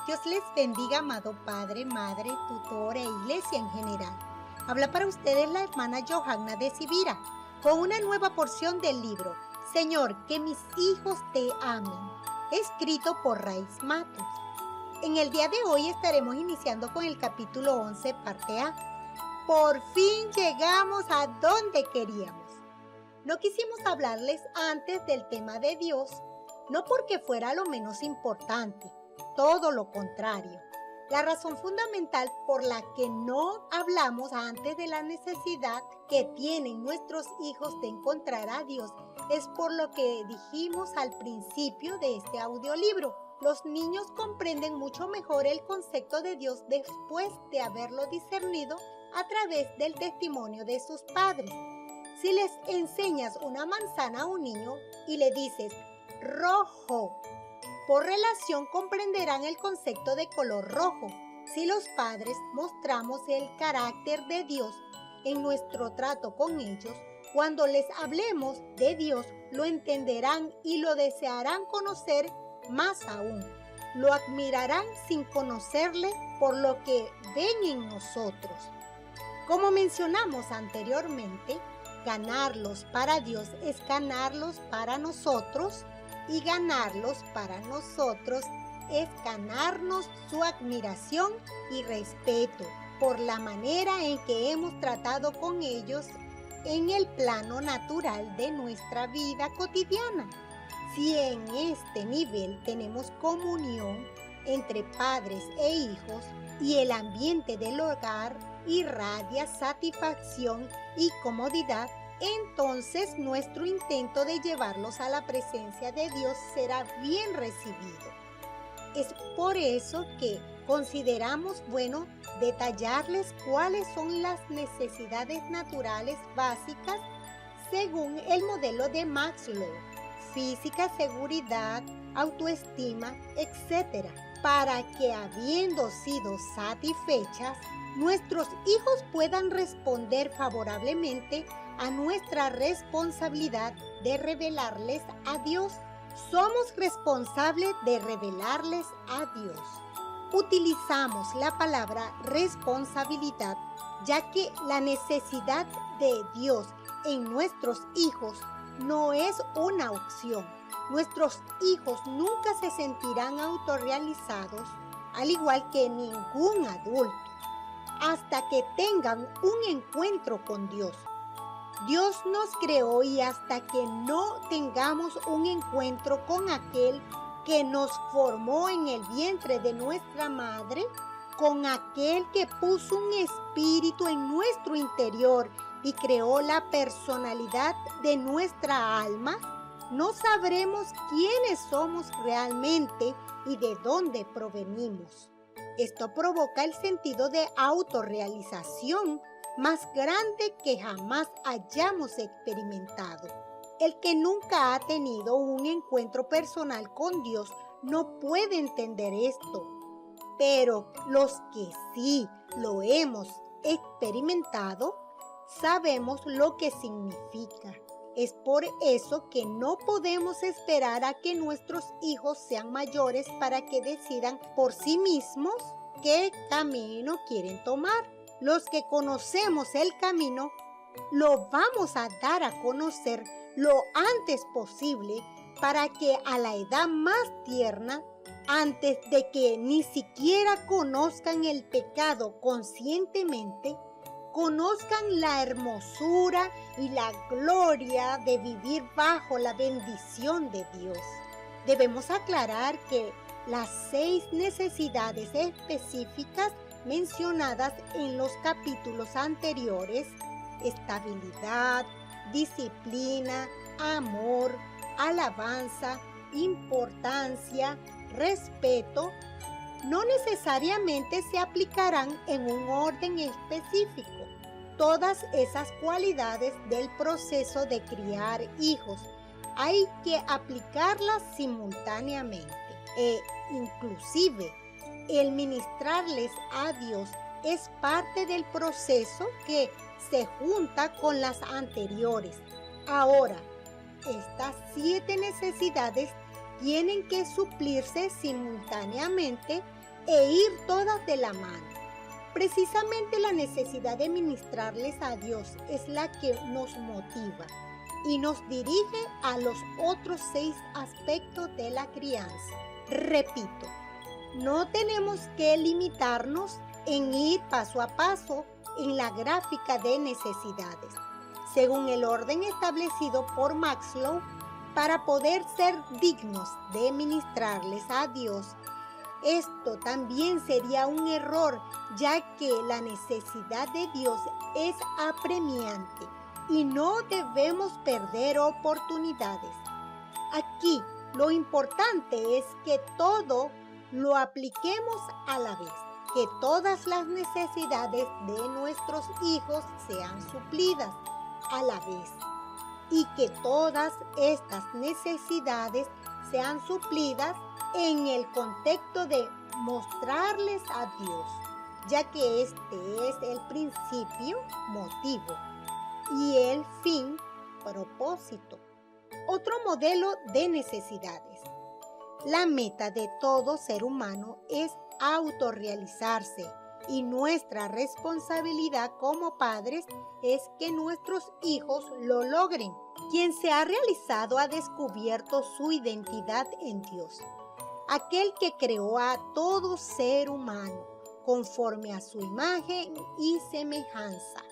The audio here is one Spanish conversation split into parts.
Dios les bendiga, amado Padre, Madre, tutor e iglesia en general. Habla para ustedes la hermana Johanna de Sibira, con una nueva porción del libro Señor, que mis hijos te amen, escrito por Raiz Matos. En el día de hoy estaremos iniciando con el capítulo 11, parte A. Por fin llegamos a donde queríamos. No quisimos hablarles antes del tema de Dios, no porque fuera lo menos importante, todo lo contrario. La razón fundamental por la que no hablamos antes de la necesidad que tienen nuestros hijos de encontrar a Dios es por lo que dijimos al principio de este audiolibro. Los niños comprenden mucho mejor el concepto de Dios después de haberlo discernido a través del testimonio de sus padres. Si les enseñas una manzana a un niño y le dices rojo, por relación comprenderán el concepto de color rojo. Si los padres mostramos el carácter de Dios en nuestro trato con ellos, cuando les hablemos de Dios, lo entenderán y lo desearán conocer más aún. Lo admirarán sin conocerle por lo que ven en nosotros. Como mencionamos anteriormente, ganarlos para Dios es ganarlos para nosotros, y ganarlos para nosotros es ganarnos su admiración y respeto por la manera en que hemos tratado con ellos en el plano natural de nuestra vida cotidiana. Si en este nivel tenemos comunión entre padres e hijos y el ambiente del hogar irradia satisfacción y comodidad, entonces nuestro intento de llevarlos a la presencia de Dios será bien recibido. Es por eso que consideramos bueno detallarles cuáles son las necesidades naturales básicas según el modelo de Maslow: física, seguridad, autoestima, etc., para que, habiendo sido satisfechas, nuestros hijos puedan responder favorablemente a nuestra responsabilidad de revelarles a Dios. Somos responsables de revelarles a Dios. Utilizamos la palabra responsabilidad, ya que la necesidad de Dios en nuestros hijos no es una opción. Nuestros hijos nunca se sentirán autorrealizados, al igual que ningún adulto, hasta que tengan un encuentro con Dios. Dios nos creó y hasta que no tengamos un encuentro con aquel que nos formó en el vientre de nuestra madre, con aquel que puso un espíritu en nuestro interior y creó la personalidad de nuestra alma, no sabremos quiénes somos realmente y de dónde provenimos. Esto provoca el sentido de autorrealización más grande que jamás hayamos experimentado. El que nunca ha tenido un encuentro personal con Dios no puede entender esto, pero los que sí lo hemos experimentado sabemos lo que significa. Es por eso que no podemos esperar a que nuestros hijos sean mayores para que decidan por sí mismos qué camino quieren tomar. Los que conocemos el camino, lo vamos a dar a conocer lo antes posible para que a la edad más tierna, antes de que ni siquiera conozcan el pecado conscientemente, conozcan la hermosura y la gloria de vivir bajo la bendición de Dios. Debemos aclarar que las 6 necesidades específicas mencionadas en los capítulos anteriores, estabilidad, disciplina, amor, alabanza, importancia, respeto, no necesariamente se aplicarán en un orden específico. Todas esas cualidades del proceso de criar hijos hay que aplicarlas simultáneamente e inclusive el ministrarles a Dios es parte del proceso que se junta con las anteriores. Ahora, estas 7 necesidades tienen que suplirse simultáneamente e ir todas de la mano. Precisamente la necesidad de ministrarles a Dios es la que nos motiva y nos dirige a los otros 6 aspectos de la crianza. Repito, no tenemos que limitarnos en ir paso a paso en la gráfica de necesidades, según el orden establecido por Maslow, para poder ser dignos de ministrarles a Dios. Esto también sería un error, ya que la necesidad de Dios es apremiante y no debemos perder oportunidades. Aquí lo importante es que todo lo apliquemos a la vez, que todas las necesidades de nuestros hijos sean suplidas a la vez y que todas estas necesidades sean suplidas en el contexto de mostrarles a Dios, ya que este es el principio, motivo, y el fin, propósito. Otro modelo de necesidades. La meta de todo ser humano es autorrealizarse y nuestra responsabilidad como padres es que nuestros hijos lo logren. Quien se ha realizado ha descubierto su identidad en Dios, aquel que creó a todo ser humano conforme a su imagen y semejanza.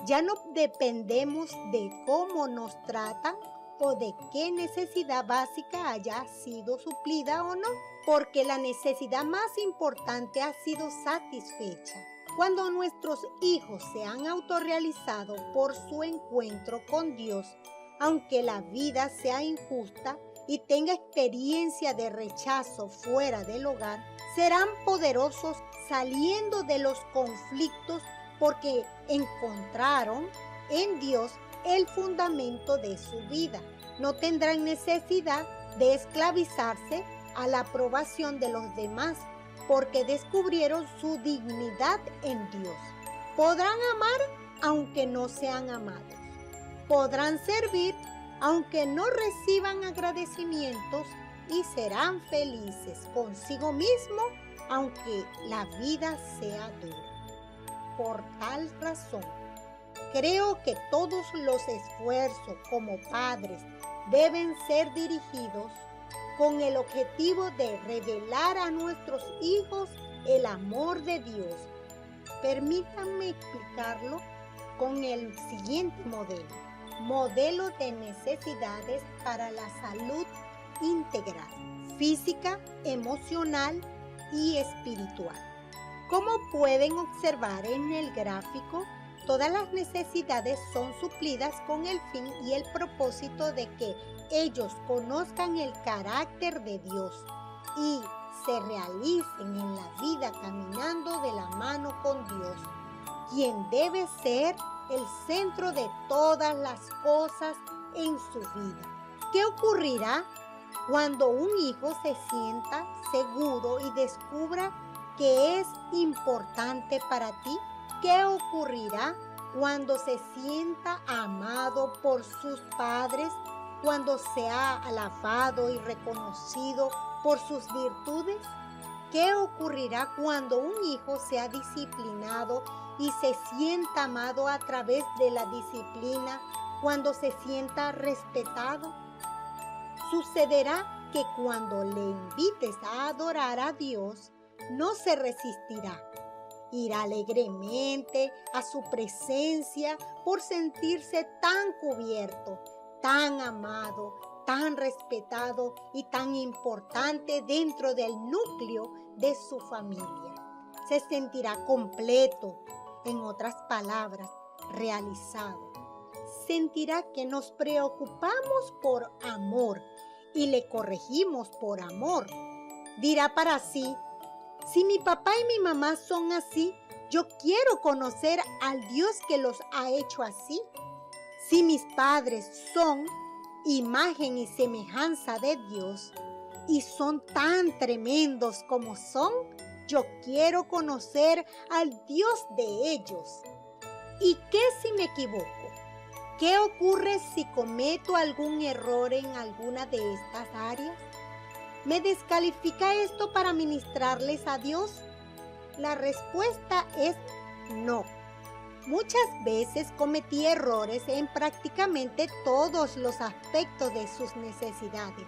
Ya no dependemos de cómo nos tratan o de qué necesidad básica haya sido suplida o no, porque la necesidad más importante ha sido satisfecha. Cuando nuestros hijos se han autorrealizado por su encuentro con Dios, aunque la vida sea injusta y tenga experiencia de rechazo fuera del hogar, serán poderosos saliendo de los conflictos porque encontraron en Dios el fundamento de su vida. No tendrán necesidad de esclavizarse a la aprobación de los demás porque descubrieron su dignidad en Dios. Podrán amar aunque no sean amados. Podrán servir aunque no reciban agradecimientos y serán felices consigo mismo aunque la vida sea dura. Por tal razón, creo que todos los esfuerzos como padres deben ser dirigidos con el objetivo de revelar a nuestros hijos el amor de Dios. Permítanme explicarlo con el siguiente modelo de necesidades para la salud integral, física, emocional y espiritual. Como pueden observar en el gráfico, todas las necesidades son suplidas con el fin y el propósito de que ellos conozcan el carácter de Dios y se realicen en la vida caminando de la mano con Dios, quien debe ser el centro de todas las cosas en su vida. ¿Qué ocurrirá cuando un hijo se sienta seguro y descubra que es importante para ti? ¿Qué ocurrirá cuando se sienta amado por sus padres, cuando sea alabado y reconocido por sus virtudes? ¿Qué ocurrirá cuando un hijo sea disciplinado y se sienta amado a través de la disciplina, cuando se sienta respetado? Sucederá que cuando le invites a adorar a Dios, no se resistirá. Irá alegremente a su presencia por sentirse tan cubierto, tan amado, tan respetado y tan importante dentro del núcleo de su familia. Se sentirá completo, en otras palabras, realizado. Sentirá que nos preocupamos por amor y le corregimos por amor. Dirá para sí: si mi papá y mi mamá son así, yo quiero conocer al Dios que los ha hecho así. Si mis padres son imagen y semejanza de Dios y son tan tremendos como son, yo quiero conocer al Dios de ellos. ¿Y qué si me equivoco? ¿Qué ocurre si cometo algún error en alguna de estas áreas? ¿Me descalifica esto para ministrarles a Dios? La respuesta es no. Muchas veces cometí errores en prácticamente todos los aspectos de sus necesidades.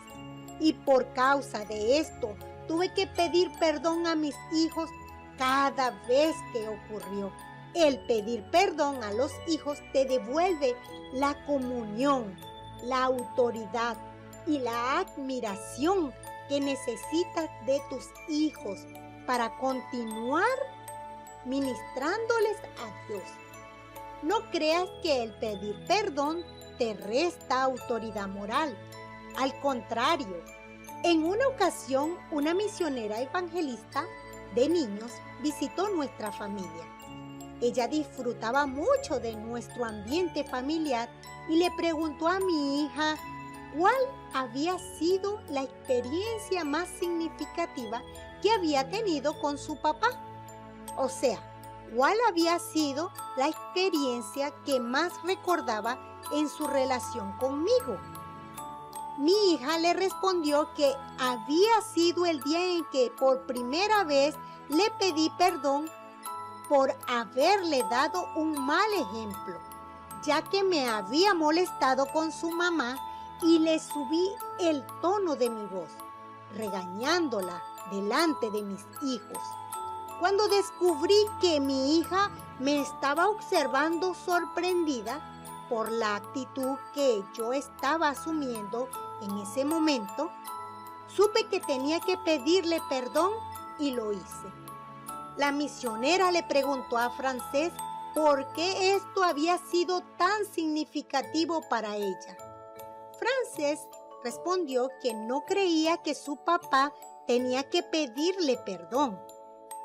Y por causa de esto, tuve que pedir perdón a mis hijos cada vez que ocurrió. El pedir perdón a los hijos te devuelve la comunión, la autoridad y la admiración que necesitas de tus hijos para continuar ministrándoles a Dios. No creas que el pedir perdón te resta autoridad moral. Al contrario, en una ocasión una misionera evangelista de niños visitó nuestra familia. Ella disfrutaba mucho de nuestro ambiente familiar y le preguntó a mi hija cuál había sido la experiencia más significativa que había tenido con su papá. O sea, cuál había sido la experiencia que más recordaba en su relación conmigo. Mi hija le respondió que había sido el día en que por primera vez le pedí perdón por haberle dado un mal ejemplo, ya que me había molestado con su mamá y le subí el tono de mi voz, regañándola delante de mis hijos. Cuando descubrí que mi hija me estaba observando sorprendida por la actitud que yo estaba asumiendo en ese momento, supe que tenía que pedirle perdón y lo hice. La misionera le preguntó a Frances por qué esto había sido tan significativo para ella. Frances respondió que no creía que su papá tenía que pedirle perdón,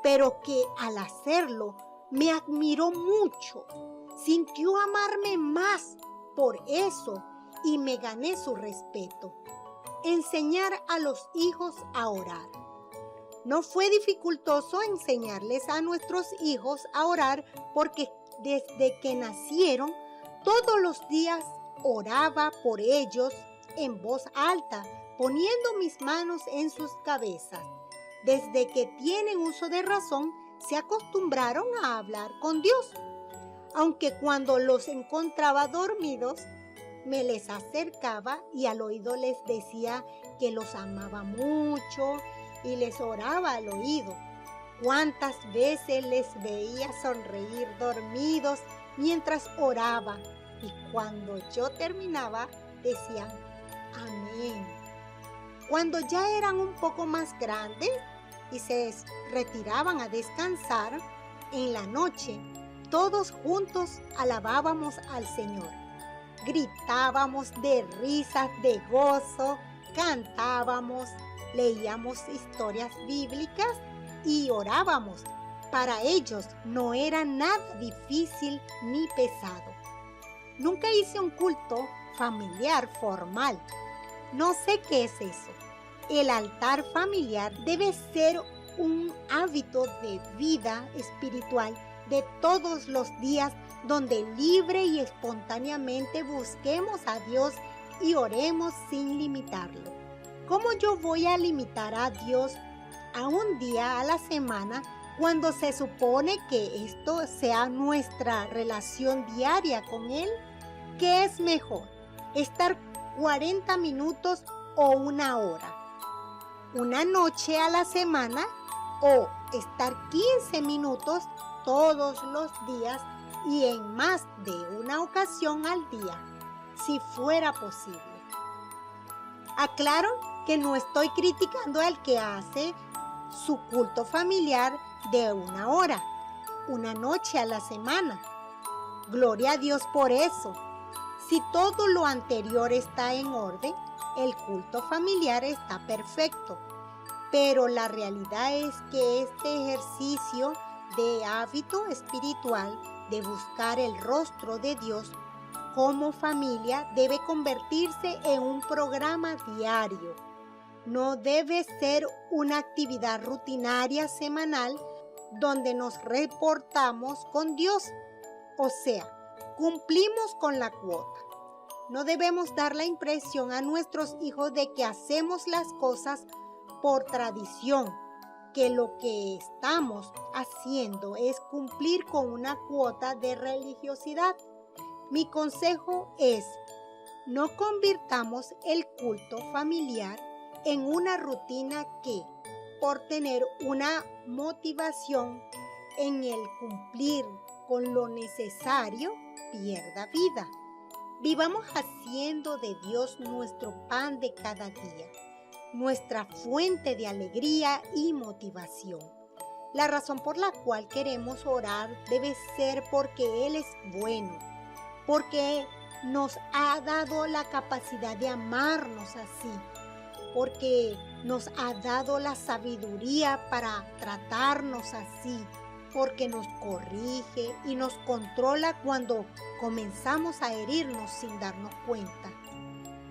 pero que al hacerlo me admiró mucho. Sintió amarme más por eso y me gané su respeto. Enseñar a los hijos a orar. No fue dificultoso enseñarles a nuestros hijos a orar porque desde que nacieron, todos los días oraba por ellos en voz alta, poniendo mis manos en sus cabezas. Desde que tienen uso de razón, se acostumbraron a hablar con Dios. Aunque cuando los encontraba dormidos, me les acercaba y al oído les decía que los amaba mucho y les oraba al oído. Cuántas veces les veía sonreír dormidos mientras oraba y cuando yo terminaba decían amén. Cuando ya eran un poco más grandes y se retiraban a descansar, en la noche todos juntos alabábamos al Señor. Gritábamos de risas, de gozo, cantábamos, leíamos historias bíblicas y orábamos. Para ellos no era nada difícil ni pesado. Nunca hice un culto familiar formal. No sé qué es eso. El altar familiar debe ser un hábito de vida espiritual de todos los días donde libre y espontáneamente busquemos a Dios y oremos sin limitarlo. ¿Cómo yo voy a limitar a Dios a un día a la semana cuando se supone que esto sea nuestra relación diaria con Él? ¿Qué es mejor? ¿Estar 40 minutos o una hora? ¿Una noche a la semana o estar 15 minutos todos los días y en más de una ocasión al día, si fuera posible? Aclaro que no estoy criticando al que hace su culto familiar de una hora, una noche a la semana. Gloria a Dios por eso. Si todo lo anterior está en orden, el culto familiar está perfecto. Pero la realidad es que este ejercicio de hábito espiritual de buscar el rostro de Dios como familia debe convertirse en un programa diario. No debe ser una actividad rutinaria semanal donde nos reportamos con Dios. O sea, cumplimos con la cuota. No debemos dar la impresión a nuestros hijos de que hacemos las cosas por tradición, que lo que estamos haciendo es cumplir con una cuota de religiosidad. Mi consejo es: no convirtamos el culto familiar en una rutina que, por tener una motivación en el cumplir con lo necesario, pierda vida. Vivamos haciendo de Dios nuestro pan de cada día, nuestra fuente de alegría y motivación. La razón por la cual queremos orar debe ser porque Él es bueno, porque nos ha dado la capacidad de amarnos así, porque nos ha dado la sabiduría para tratarnos así, porque nos corrige y nos controla cuando comenzamos a herirnos sin darnos cuenta,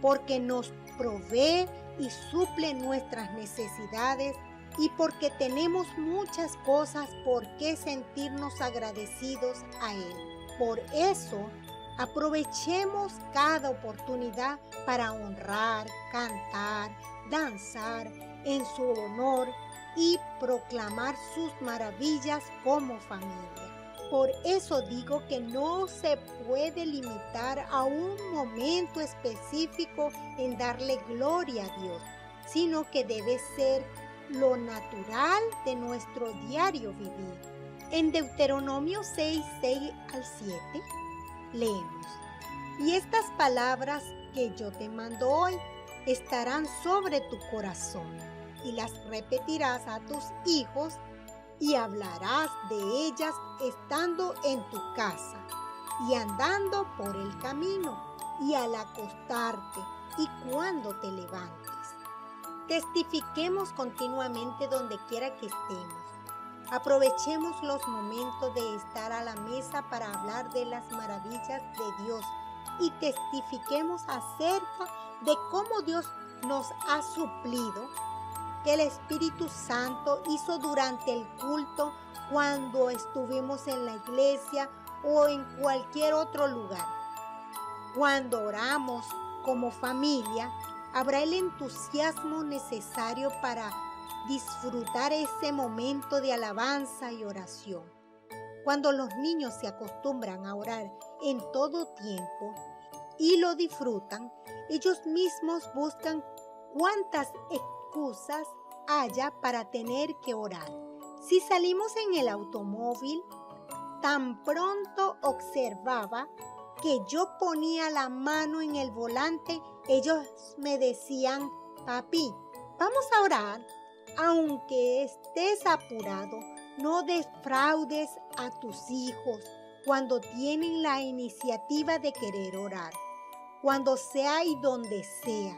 porque nos provee y suple nuestras necesidades y porque tenemos muchas cosas por qué sentirnos agradecidos a Él. Por eso, aprovechemos cada oportunidad para honrar, cantar, danzar en su honor y proclamar sus maravillas como familia. Por eso digo que no se puede limitar a un momento específico en darle gloria a Dios, sino que debe ser lo natural de nuestro diario vivir. En Deuteronomio 6, 6 al 7, leemos: y estas palabras que yo te mando hoy estarán sobre tu corazón, y las repetirás a tus hijos, y hablarás de ellas estando en tu casa, y andando por el camino, y al acostarte, y cuando te levantes. Testifiquemos continuamente donde quiera que estemos. Aprovechemos los momentos de estar a la mesa para hablar de las maravillas de Dios y testifiquemos acerca de cómo Dios nos ha suplido, que el Espíritu Santo hizo durante el culto cuando estuvimos en la iglesia o en cualquier otro lugar. Cuando oramos como familia, habrá el entusiasmo necesario para disfrutar ese momento de alabanza y oración. Cuando los niños se acostumbran a orar en todo tiempo y lo disfrutan, ellos mismos buscan cuántas excusas haya para tener que orar. Si salimos en el automóvil, tan pronto observaba que yo ponía la mano en el volante, ellos me decían: papi, vamos a orar. Aunque estés apurado, no defraudes a tus hijos cuando tienen la iniciativa de querer orar, cuando sea y donde sea.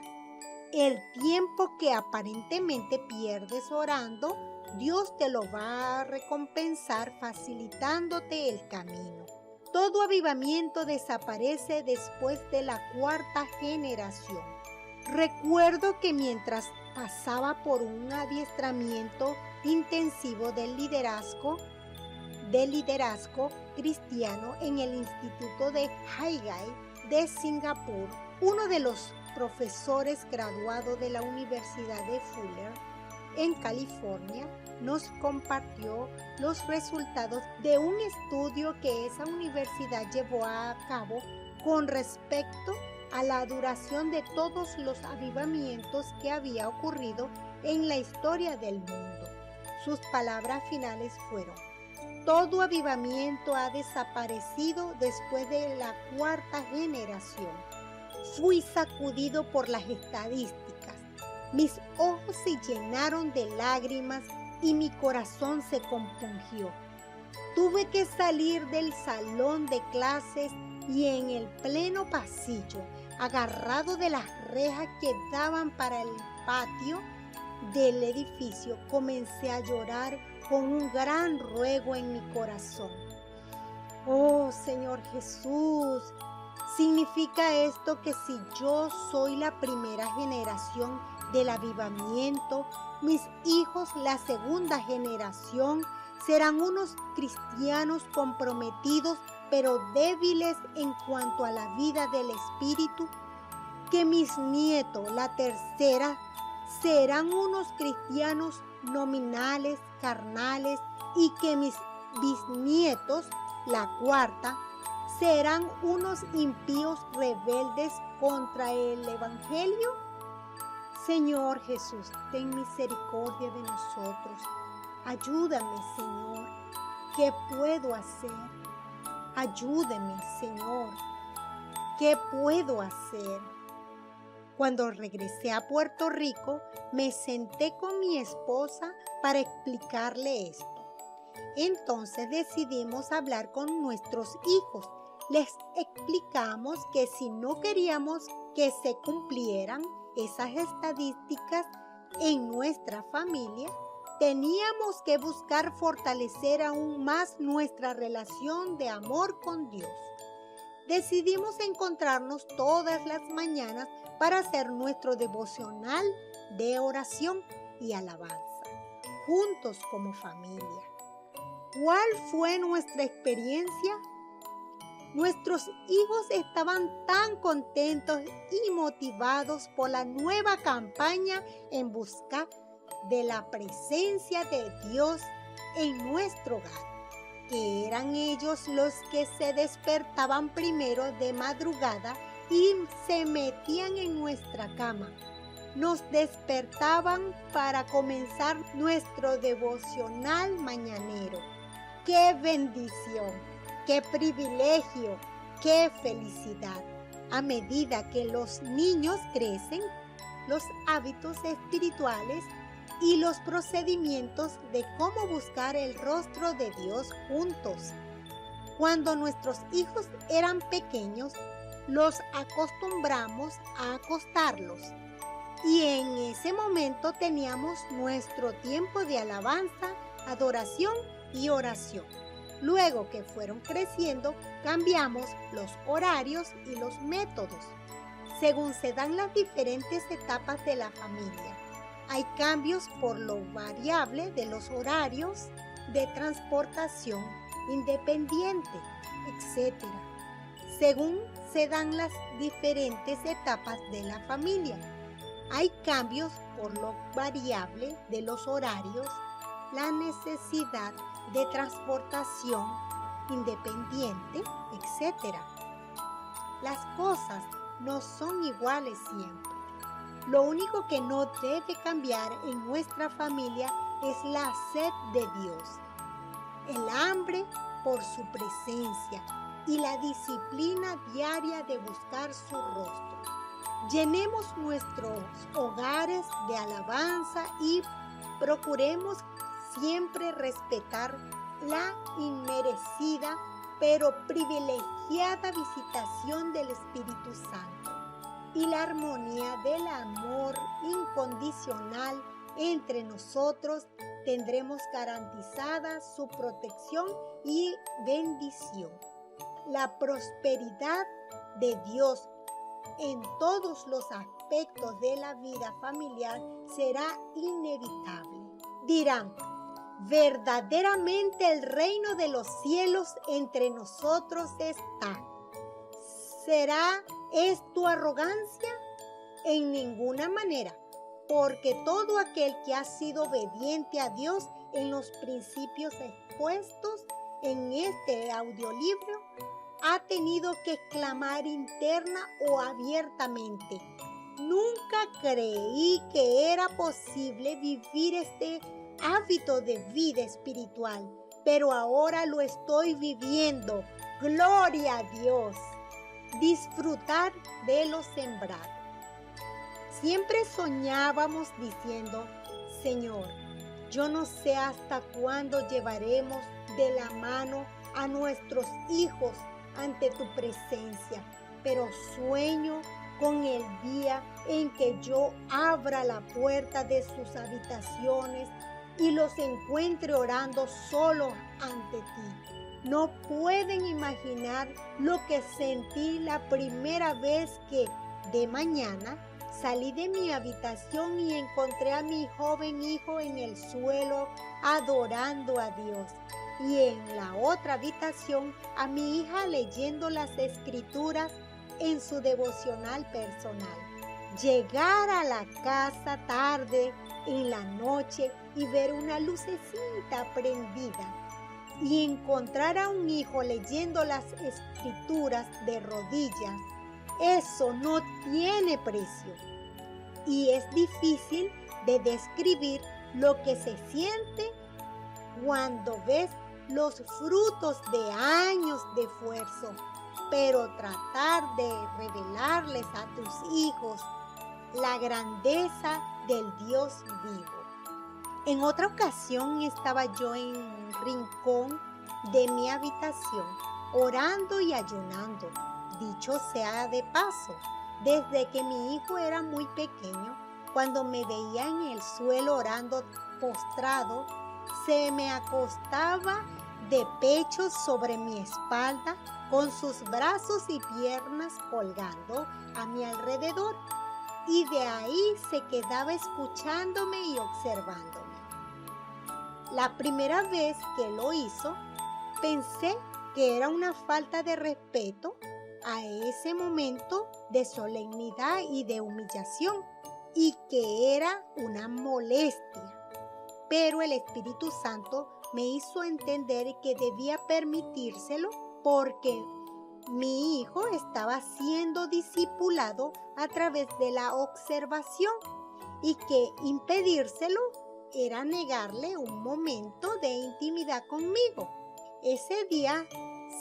El tiempo que aparentemente pierdes orando, Dios te lo va a recompensar facilitándote el camino. Todo avivamiento desaparece después de la cuarta generación. Recuerdo que mientras pasaba por un adiestramiento intensivo del liderazgo cristiano en el Instituto de Haigai de Singapur, uno de los profesores graduados de la Universidad de Fuller en California nos compartió los resultados de un estudio que esa universidad llevó a cabo con respecto a la duración de todos los avivamientos que había ocurrido en la historia del mundo. Sus palabras finales fueron: todo avivamiento ha desaparecido después de la cuarta generación. Fui sacudido por las estadísticas. Mis ojos se llenaron de lágrimas y mi corazón se compungió. Tuve que salir del salón de clases y en el pleno pasillo, agarrado de las rejas que daban para el patio del edificio, comencé a llorar con un gran ruego en mi corazón. Oh Señor Jesús, ¿significa esto que si yo soy la primera generación del avivamiento, mis hijos, la segunda generación, serán unos cristianos comprometidos pero débiles en cuanto a la vida del Espíritu? Que mis nietos, la tercera serán unos cristianos nominales, carnales, y que mis bisnietos, la cuarta, serán unos impíos rebeldes contra el Evangelio? Señor Jesús, ten misericordia de nosotros. Ayúdame, Señor. ¿Qué puedo hacer? Ayúdame, Señor. ¿Qué puedo hacer? Cuando regresé a Puerto Rico, me senté con mi esposa para explicarle esto. Entonces decidimos hablar con nuestros hijos. Les explicamos que si no queríamos que se cumplieran esas estadísticas en nuestra familia, teníamos que buscar fortalecer aún más nuestra relación de amor con Dios. Decidimos encontrarnos todas las mañanas para hacer nuestro devocional de oración y alabanza, juntos como familia. ¿Cuál fue nuestra experiencia? Nuestros hijos estaban tan contentos y motivados por la nueva campaña en busca de la presencia de Dios en nuestro hogar, que eran ellos los que se despertaban primero de madrugada y se metían en nuestra cama. Nos despertaban para comenzar nuestro devocional mañanero. ¡Qué bendición! ¡Qué privilegio! ¡Qué felicidad! A medida que los niños crecen, los hábitos espirituales y los procedimientos de cómo buscar el rostro de Dios juntos. Cuando nuestros hijos eran pequeños, los acostumbramos a acostarlos. Y en ese momento teníamos nuestro tiempo de alabanza, adoración y oración. Luego que fueron creciendo, cambiamos los horarios y los métodos, según se dan las diferentes etapas de la familia. Hay cambios por lo variable de los horarios de transportación independiente, etc. Según se dan las diferentes etapas de la familia. Hay cambios por lo variable de los horarios, la necesidad de transportación independiente, etc. Las cosas no son iguales siempre. Lo único que no debe cambiar en nuestra familia es la sed de Dios, el hambre por su presencia y la disciplina diaria de buscar su rostro. Llenemos nuestros hogares de alabanza y procuremos siempre respetar la inmerecida pero privilegiada visitación del Espíritu Santo y la armonía del amor incondicional entre nosotros. Tendremos garantizada su protección y bendición. La prosperidad de Dios en todos los aspectos de la vida familiar será inevitable. Dirán, verdaderamente el reino de los cielos entre nosotros está. ¿Será esto arrogancia? En ninguna manera, porque todo aquel que ha sido obediente a Dios en los principios expuestos en este audiolibro ha tenido que exclamar interna o abiertamente: nunca creí que era posible vivir este hábito de vida espiritual, pero ahora lo estoy viviendo. ¡Gloria a Dios! Disfrutar de lo sembrado. Siempre soñábamos diciendo: Señor, yo no sé hasta cuándo llevaremos de la mano a nuestros hijos ante tu presencia, pero sueño con el día en que yo abra la puerta de sus habitaciones y los encuentre orando solo ante ti. No pueden imaginar lo que sentí la primera vez que de mañana salí de mi habitación y encontré a mi joven hijo en el suelo adorando a Dios, y en la otra habitación a mi hija leyendo las escrituras en su devocional personal. llegar a la casa tarde en la noche y ver una lucecita prendida y encontrar a un hijo leyendo las escrituras de rodillas, eso no tiene precio. Y es difícil de describir lo que se siente cuando ves los frutos de años de esfuerzo, pero tratar de revelarles a tus hijos la grandeza del Dios vivo. En otra ocasión estaba yo en un rincón de mi habitación, orando y ayunando. Dicho sea de paso, desde que mi hijo era muy pequeño, cuando me veía en el suelo orando postrado, se me acostaba de pecho sobre mi espalda, con sus brazos y piernas colgando a mi alrededor, y de ahí se quedaba escuchándome y observándome. La primera vez que lo hizo, pensé que era una falta de respeto a ese momento de solemnidad y de humillación, y que era una molestia. Pero el Espíritu Santo me hizo entender que debía permitírselo porque mi hijo estaba siendo discipulado a través de la observación y que impedírselo era negarle un momento de intimidad conmigo. Ese día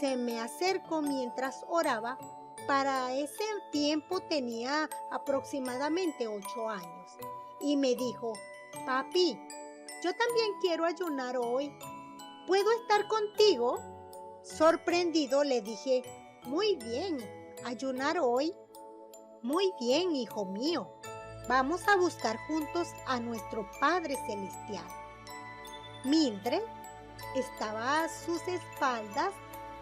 se me acercó mientras oraba. Para ese tiempo tenía aproximadamente 8 años y me dijo: papi, yo también quiero ayunar hoy. ¿Puedo estar contigo? Sorprendido le dije: muy bien, ayunar hoy. Muy bien, hijo mío. Vamos a buscar juntos a nuestro Padre Celestial. Mildred estaba a sus espaldas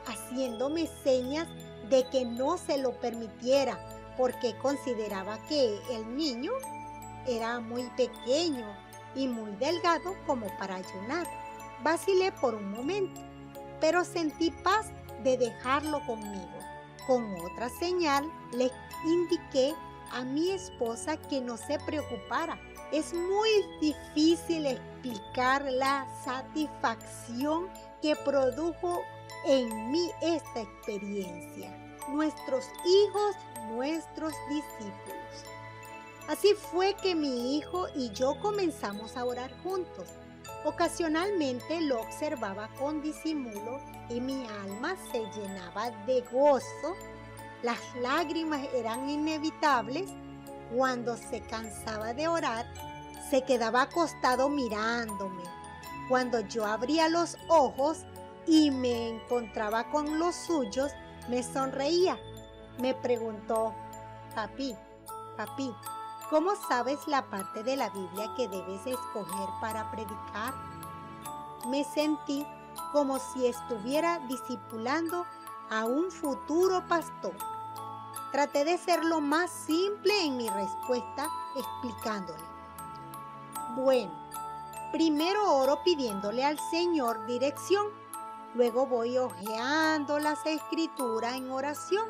haciéndome señas de que no se lo permitiera porque consideraba que el niño era muy pequeño y muy delgado como para ayunar. Vacilé por un momento, pero sentí paz de dejarlo conmigo. Con otra señal le indiqué a mi esposa que no se preocupara. Es muy difícil explicar la satisfacción que produjo en mí esta experiencia. Nuestros hijos, nuestros discípulos. Así fue que mi hijo y yo comenzamos a orar juntos. Ocasionalmente lo observaba con disimulo y mi alma se llenaba de gozo. Las lágrimas eran inevitables. Cuando se cansaba de orar, se quedaba acostado mirándome. Cuando yo abría los ojos y me encontraba con los suyos, me sonreía. Me preguntó: papi, ¿cómo sabes la parte de la Biblia que debes escoger para predicar? Me sentí como si estuviera discipulando a un futuro pastor. Traté de ser lo más simple en mi respuesta, explicándole: bueno, primero oro pidiéndole al Señor dirección, luego voy hojeando las escrituras en oración,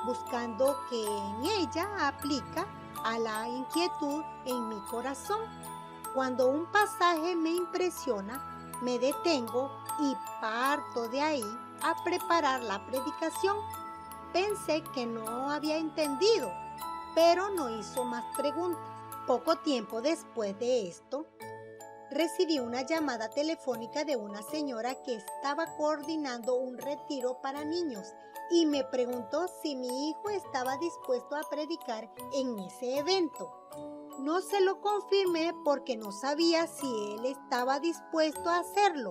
buscando que en ella aplica a la inquietud en mi corazón. Cuando un pasaje me impresiona, me detengo y parto de ahí a preparar la predicación. Pensé que no había entendido, pero no hizo más preguntas. Poco tiempo después de esto, recibí una llamada telefónica de una señora que estaba coordinando un retiro para niños y me preguntó si mi hijo estaba dispuesto a predicar en ese evento. No se lo confirmé porque no sabía si él estaba dispuesto a hacerlo.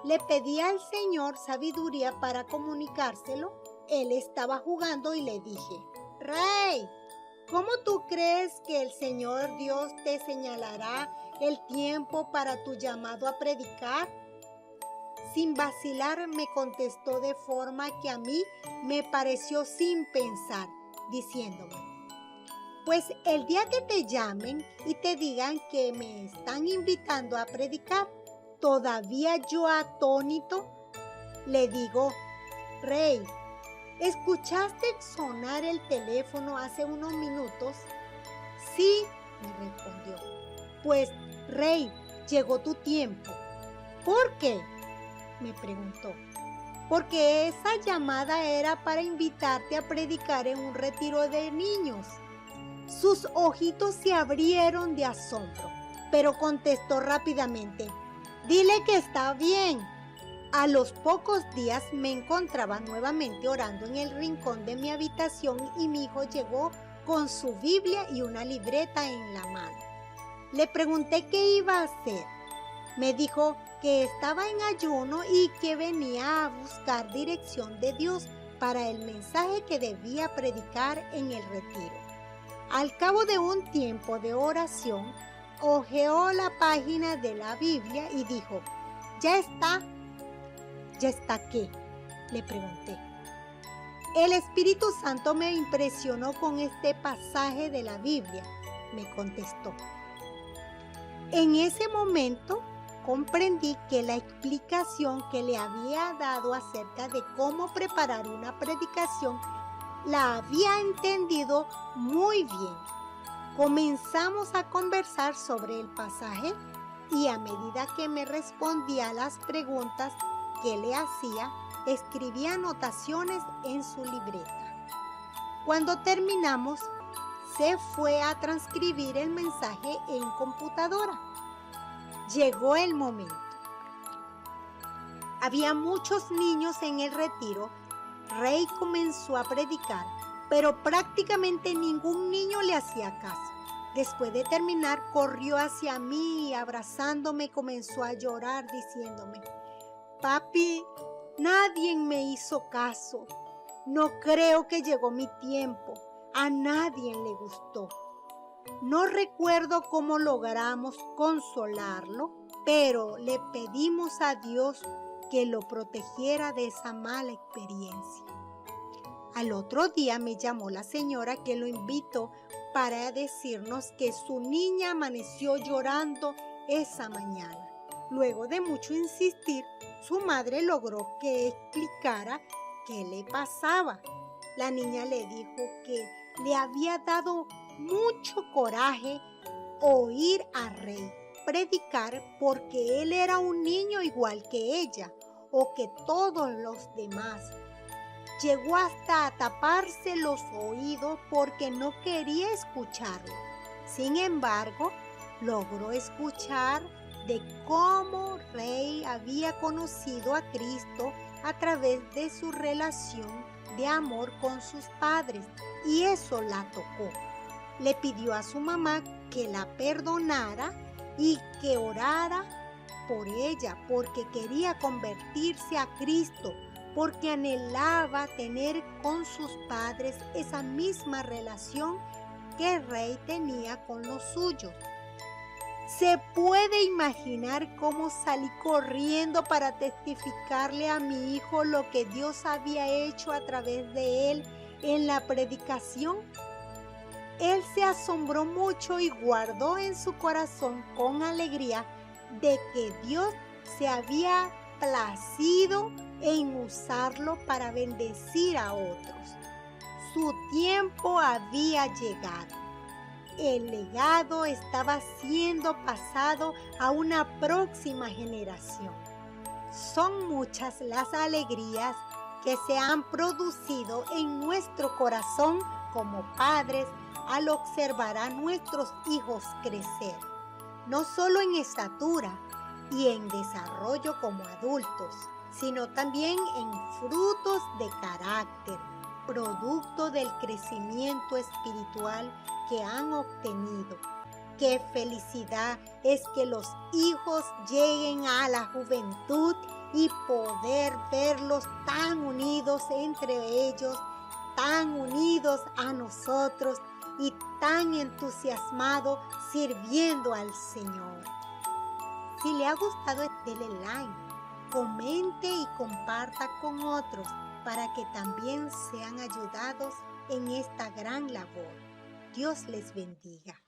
Le pedí al Señor sabiduría para comunicárselo. Él estaba jugando y le dije: Rey, ¿cómo tú crees que el Señor Dios te señalará el tiempo para tu llamado a predicar? Sin vacilar me contestó de forma que a mí me pareció sin pensar, diciéndome: pues el día que te llamen y te digan que me están invitando a predicar. Todavía yo atónito le digo: Rey, ¿escuchaste sonar el teléfono hace unos minutos? Sí, me respondió. Pues, Rey, llegó tu tiempo. ¿Por qué?, me preguntó. Porque esa llamada era para invitarte a predicar en un retiro de niños. Sus ojitos se abrieron de asombro, pero contestó rápidamente: dile que está bien. A los pocos días me encontraba nuevamente orando en el rincón de mi habitación y mi hijo llegó con su Biblia y una libreta en la mano. Le pregunté qué iba a hacer. Me dijo que estaba en ayuno y que venía a buscar dirección de Dios para el mensaje que debía predicar en el retiro. Al cabo de un tiempo de oración, hojeó la página de la Biblia y dijo: ¿Ya está? ¿Ya está qué?, le pregunté. El Espíritu Santo me impresionó con este pasaje de la Biblia, me contestó. En ese momento comprendí que la explicación que le había dado acerca de cómo preparar una predicación la había entendido muy bien. Comenzamos a conversar sobre el pasaje y a medida que me respondía a las preguntas que le hacía, escribía anotaciones en su libreta. Cuando terminamos, se fue a transcribir el mensaje en computadora. Llegó el momento. Había muchos niños en el retiro. Rey comenzó a predicar, pero prácticamente ningún niño le hacía caso. Después de terminar, corrió hacia mí y abrazándome comenzó a llorar diciéndome: papi, nadie me hizo caso. No creo que llegó mi tiempo. A nadie le gustó. No recuerdo cómo logramos consolarlo, pero le pedimos a Dios que lo protegiera de esa mala experiencia. Al otro día me llamó la señora que lo invitó para decirnos que su niña amaneció llorando esa mañana. Luego de mucho insistir, su madre logró que explicara qué le pasaba. La niña le dijo que le había dado mucho coraje oír a Rey predicar porque él era un niño igual que ella o que todos los demás. Llegó hasta a taparse los oídos porque no quería escucharlo. Sin embargo, logró escuchar de cómo Rey había conocido a Cristo a través de su relación de amor con sus padres, y eso la tocó. Le pidió a su mamá que la perdonara y que orara por ella porque quería convertirse a Cristo, porque anhelaba tener con sus padres esa misma relación que Rey tenía con los suyos. Se puede imaginar cómo salí corriendo para testificarle a mi hijo lo que Dios había hecho a través de él en la predicación. Él se asombró mucho y guardó en su corazón con alegría de que Dios se había placido en usarlo para bendecir a otros. Su tiempo había llegado. El legado estaba siendo pasado a una próxima generación. Son muchas las alegrías que se han producido en nuestro corazón como padres al observar a nuestros hijos crecer, no solo en estatura y en desarrollo como adultos, sino también en frutos de carácter, producto del crecimiento espiritual que han obtenido. Qué felicidad es que los hijos lleguen a la juventud y poder verlos tan unidos entre ellos, tan unidos a nosotros y tan entusiasmados sirviendo al Señor. Si le ha gustado, dele like, comente y comparta con otros para que también sean ayudados en esta gran labor. Dios les bendiga.